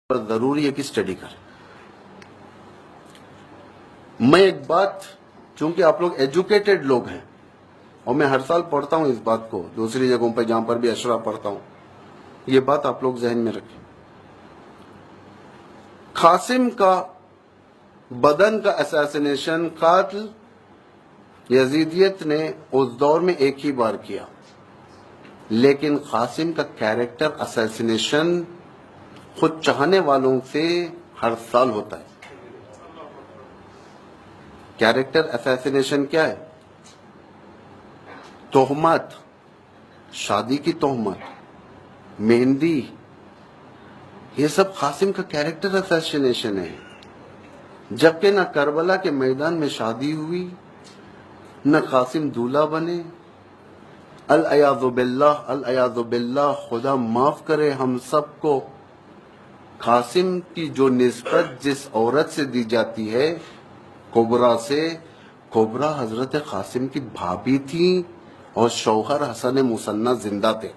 پر ضروری ہے کہ اسٹڈی کریں. میں ایک بات، چونکہ آپ لوگ ایجوکیٹڈ لوگ ہیں اور میں ہر سال پڑھتا ہوں اس بات کو دوسری جگہوں پہ جہاں پر بھی اشرا پڑھتا ہوں، یہ بات آپ لوگ ذہن میں رکھیں. قاسم کا بدن کا اساسینیشن قاتل یزیدیت نے اس دور میں ایک ہی بار کیا، لیکن قاسم کا کیریکٹر اساسینیشن خود چاہنے والوں سے ہر سال ہوتا ہے. کیریکٹر اساسینیشن کیا ہے؟ تہمت، شادی کی تہمت، مہندی، یہ سب قاسم کا کیریکٹر اساسینیشن ہے. جبکہ نہ کربلا کے میدان میں شادی ہوئی، نہ قاسم دولہا بنے. العیاذ باللہ، العیاذ باللہ، خدا معاف کرے ہم سب کو. قاسم کی جو نسبت جس عورت سے دی جاتی ہے کبرا سے، کبرا حضرت قاسم کی بھابھی تھی اور شوہر حسن مثنیٰ زندہ تھے.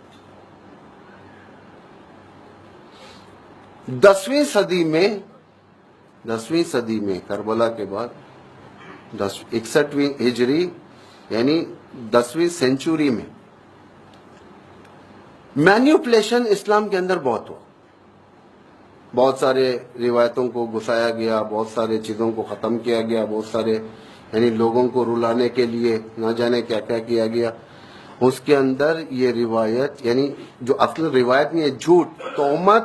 10ویں صدی میں کربلا کے بعد 61ویں ہجری یعنی 10ویں سینچوری میں مینیپولیشن اسلام کے اندر بہت ہوا. بہت سارے روایتوں کو گھسایا گیا، بہت سارے چیزوں کو ختم کیا گیا، بہت سارے یعنی لوگوں کو رلانے کے لیے نہ جانے کیا کیا کیا گیا. اس کے اندر یہ روایت یعنی جو اصل روایت نہیں ہے، جھوٹ، تہمت،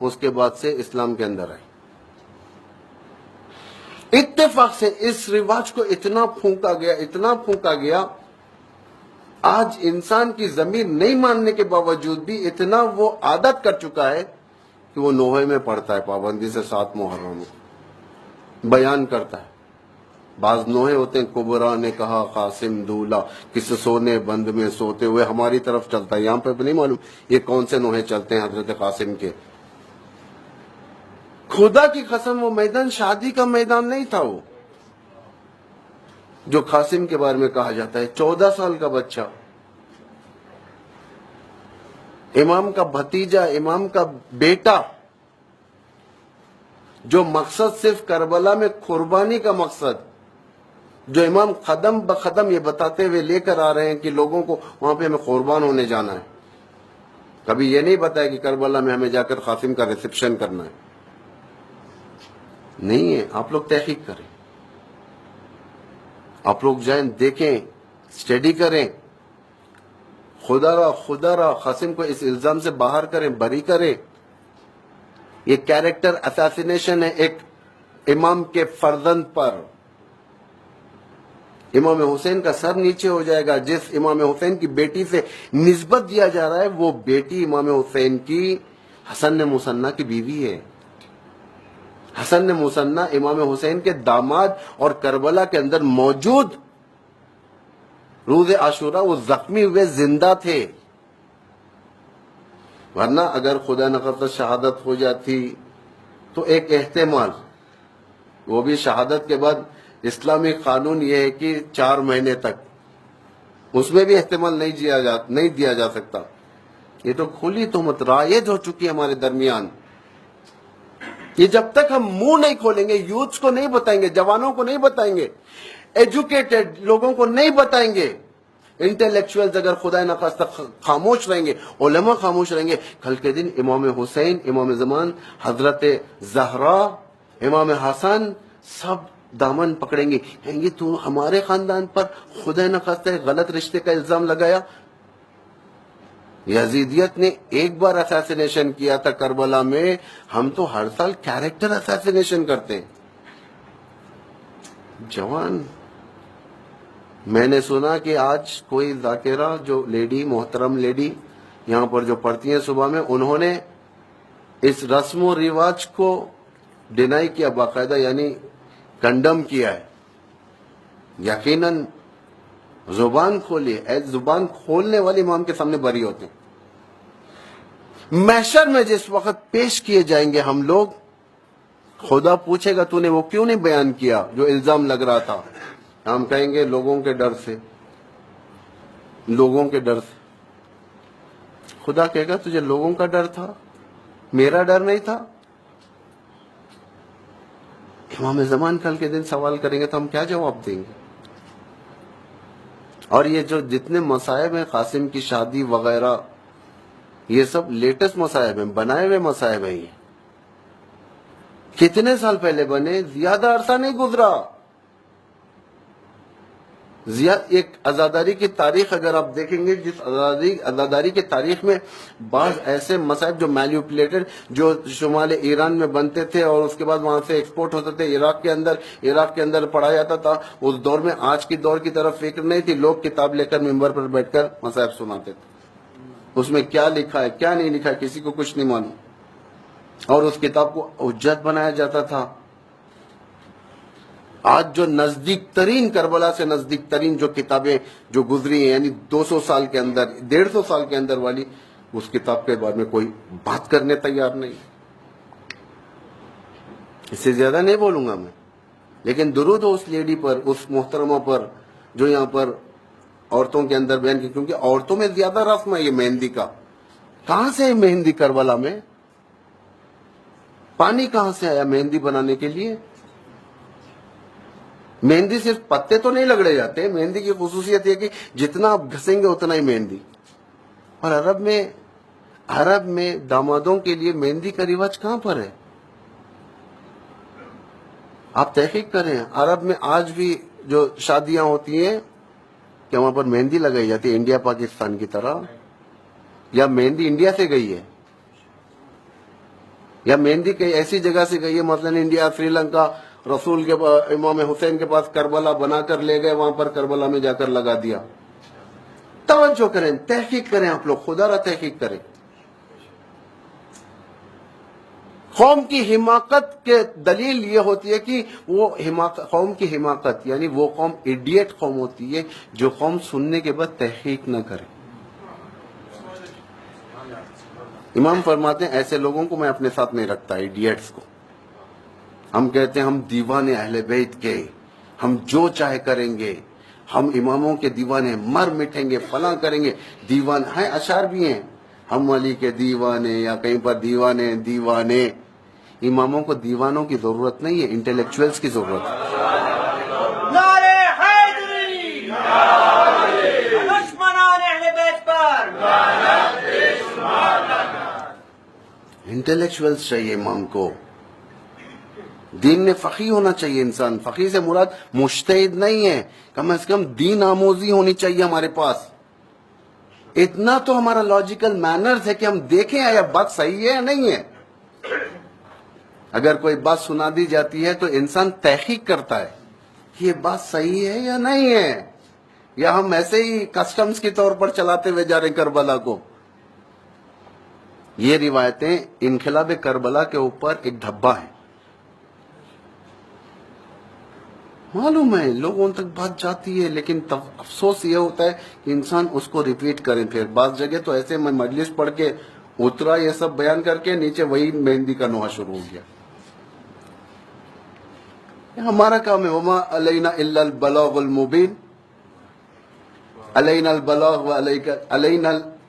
اس کے بعد سے اسلام کے اندر آئی. اتفاق سے اس رواج کو اتنا پھونکا گیا، آج انسان کی ضمیر نہیں ماننے کے باوجود بھی اتنا وہ عادت کر چکا ہے کہ وہ نوحے میں پڑھتا ہے پابندی سے 7 محرم بیان کرتا ہے. بعض نوحے ہوتے ہیں، کبرا نے کہا قاسم دولہا کس سونے بند میں سوتے ہوئے ہماری طرف چلتا ہے. یہاں پہ نہیں معلوم یہ کون سے نوحے چلتے ہیں حضرت قاسم کے. خدا کی قسم وہ میدان شادی کا میدان نہیں تھا. وہ جو قاسم کے بارے میں کہا جاتا ہے، 14 سال کا بچہ، امام کا بھتیجا، امام کا بیٹا، جو مقصد صرف کربلا میں قربانی کا مقصد، جو امام قدم بقدم یہ بتاتے ہوئے لے کر آ رہے ہیں کہ لوگوں کو وہاں پہ ہمیں قربان ہونے جانا ہے. کبھی یہ نہیں بتایا کہ کربلا میں ہمیں جا کر قاسم کا ریسپشن کرنا ہے. نہیں ہے. آپ لوگ تحقیق کریں، آپ لوگ جائیں، دیکھیں، اسٹڈی کریں. خدا را قاسم کو اس الزام سے باہر کریں، بری کریں. یہ کیریکٹر اساسینیشن ہے ایک امام کے فرزند پر. امام حسین کا سر نیچے ہو جائے گا. جس امام حسین کی بیٹی سے نسبت دیا جا رہا ہے وہ بیٹی امام حسین کی حسن مثنیٰ کی بیوی ہے. حسن مثنیٰ امام حسین کے داماد اور کربلا کے اندر موجود روز عاشورہ وہ زخمی ہوئے زندہ تھے. ورنہ اگر خدا نخواستہ شہادت ہو جاتی تو ایک احتمال، وہ بھی شہادت کے بعد اسلامی قانون یہ ہے کہ 4 مہینے تک، اس میں بھی احتمال نہیں دیا جا سکتا. یہ تو کھلی تہمت رائج ہو چکی ہے ہمارے درمیان. یہ جب تک ہم منہ نہیں کھولیں گے، یوتھس کو نہیں بتائیں گے، جوانوں کو نہیں بتائیں گے، ایجوکیٹڈ لوگوں کو نہیں بتائیں گے، انٹلیکچوئلز اگر خدا نخواستہ خاموش رہیں گے، علماء خاموش رہیں گے، کل کے دن امام حسین، امام زمان، حضرت زہرا، امام حسن سب دامن پکڑیں گے، کہیں گے تو ہمارے خاندان پر خدا نخواستہ غلط رشتے کا الزام لگایا. یزیدیت نے ایک بار اساسینیشن کیا تھا کربلا میں، ہم تو ہر سال کیریکٹر اساسینیشن کرتے ہیں. جوان، میں نے سنا کہ آج کوئی ذاکرہ جو لیڈی، محترم لیڈی یہاں پر جو پڑھتی ہیں صبح میں، انہوں نے اس رسم و رواج کو ڈینائی کیا باقاعدہ، یعنی کنڈم کیا ہے. یقیناً زبان کھولی ہے، زبان کھولنے والے امام کے سامنے بری ہوتے ہیں. محشر میں جس وقت پیش کیے جائیں گے ہم لوگ، خدا پوچھے گا تو نے وہ کیوں نہیں بیان کیا جو الزام لگ رہا تھا. ہم کہیں گے لوگوں کے ڈر سے. خدا کہے گا تجھے لوگوں کا ڈر تھا، میرا ڈر نہیں تھا. امام زمان کل کے دن سوال کریں گے تو ہم کیا جواب دیں گے؟ اور یہ جو جتنے مصائب ہیں، قاسم کی شادی وغیرہ، یہ سب لیٹسٹ مصائب ہیں، بنائے ہوئے مصائب ہیں. یہ کتنے سال پہلے بنے، زیادہ عرصہ نہیں گزرا. ایک عزاداری کی تاریخ اگر آپ دیکھیں گے، جس عزاداری کی تاریخ میں بعض ایسے مصائب جو مینیپولیٹڈ، جو شمال ایران میں بنتے تھے اور اس کے بعد وہاں سے ایکسپورٹ ہوتے تھے عراق کے اندر پڑھا جاتا تھا. اس دور میں آج کی دور کی طرف فکر نہیں تھی، لوگ کتاب لے کر ممبر پر بیٹھ کر مصائب سناتے تھے. اس میں کیا لکھا ہے کیا نہیں لکھا ہے کسی کو کچھ نہیں معلوم، اور اس کتاب کو حجت بنایا جاتا تھا. آج جو نزدیک ترین، کربلا سے نزدیک ترین جو کتابیں جو گزری ہیں، یعنی 200 سال کے اندر، 150 سال کے اندر والی، اس کتاب کے بارے میں کوئی بات کرنے تیار نہیں. اس سے زیادہ نہیں بولوں گا میں، لیکن درود ہو اس لیڈی پر، اس محترمہ پر جو یہاں پر عورتوں کے اندر بیان کی، کیونکہ عورتوں میں زیادہ رسم ہے یہ مہندی کا. کہاں سے ہے مہندی کربلا میں؟ پانی کہاں سے آیا مہندی بنانے کے لیے؟ مہندی صرف پتے تو نہیں لگڑے جاتے، مہندی کی خصوصیت یہ کہ جتنا آپ گھسیں گے اتنا ہی مہندی. اور عرب میں دامادوں کے لیے مہندی کا رواج کہاں پر ہے؟ آپ تحقیق کریں، عرب میں آج بھی جو شادیاں ہوتی ہیں کہ وہاں پر مہندی لگائی جاتی ہے انڈیا پاکستان کی طرح، یا مہندی انڈیا سے گئی ہے، یا مہندی کئی ایسی جگہ سے گئی ہے، مثلا انڈیا، سری لنکا، رسول کے امام حسین کے پاس کربلا بنا کر لے گئے، وہاں پر کربلا میں جا کر لگا دیا. توجہ کریں، تحقیق کریں، آپ لوگ خدا را تحقیق کریں. قوم کی حماقت کے دلیل یہ ہوتی ہے کہ وہ قوم کی حماقت، یعنی وہ قوم ایڈیٹ قوم ہوتی ہے جو قوم سننے کے بعد تحقیق نہ کرے. امام فرماتے ہیں ایسے لوگوں کو میں اپنے ساتھ نہیں رکھتا، ایڈیٹس کو. ہم کہتے ہیں ہم دیوانے اہل بیت کے، ہم جو چاہے کریں گے، ہم اماموں کے دیوانے، مر مٹیں گے، فلاں کریں گے. دیوان ہیں، اشعار بھی ہیں، ہم علی کے دیوانے، یا کہیں پر دیوانے. اماموں کو دیوانوں کی ضرورت نہیں ہے، انٹلیکچوئلز کی ضرورت ہے. نعرے حیدری، دشمنان اہل بیت پر، انٹلیکچوئلز چاہیے امام کو. دین میں فقیہ ہونا چاہیے انسان. فقیہ سے مراد مجتہد نہیں ہے، کم از کم دین آموزی ہونی چاہیے ہمارے پاس. اتنا تو ہمارا لاجیکل مینرز ہے کہ ہم دیکھیں یہ بات صحیح ہے یا نہیں ہے. اگر کوئی بات سنا دی جاتی ہے تو انسان تحقیق کرتا ہے کہ یہ بات صحیح ہے یا نہیں ہے، یا ہم ایسے ہی کسٹمز کے طور پر چلاتے ہوئے جا رہے ہیں کربلا کو. یہ روایتیں انقلاب کربلا کے اوپر ایک دھبا ہے. معلوم ہے لوگوں تک بات جاتی ہے، لیکن افسوس یہ ہوتا ہے کہ انسان اس کو ریپیٹ کریں. پھر بعض جگہ تو ایسے میں مجلس پڑھ کے اترا یہ سب بیان کر کے، نیچے وہی مہندی کا نوحہ شروع ہو گیا. ہمارا کام ہے وما علینا الا البلاغ المبین، علینا البلاغ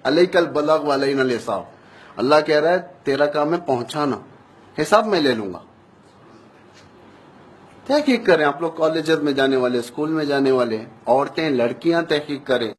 علیک البلاغ وعلینا الحساب. اللہ کہہ رہا ہے تیرا کام ہے پہنچانا، حساب میں لے لوں گا. تحقیق کریں آپ لوگ، کالجز میں جانے والے، اسکول میں جانے والے، عورتیں، لڑکیاں تحقیق کریں.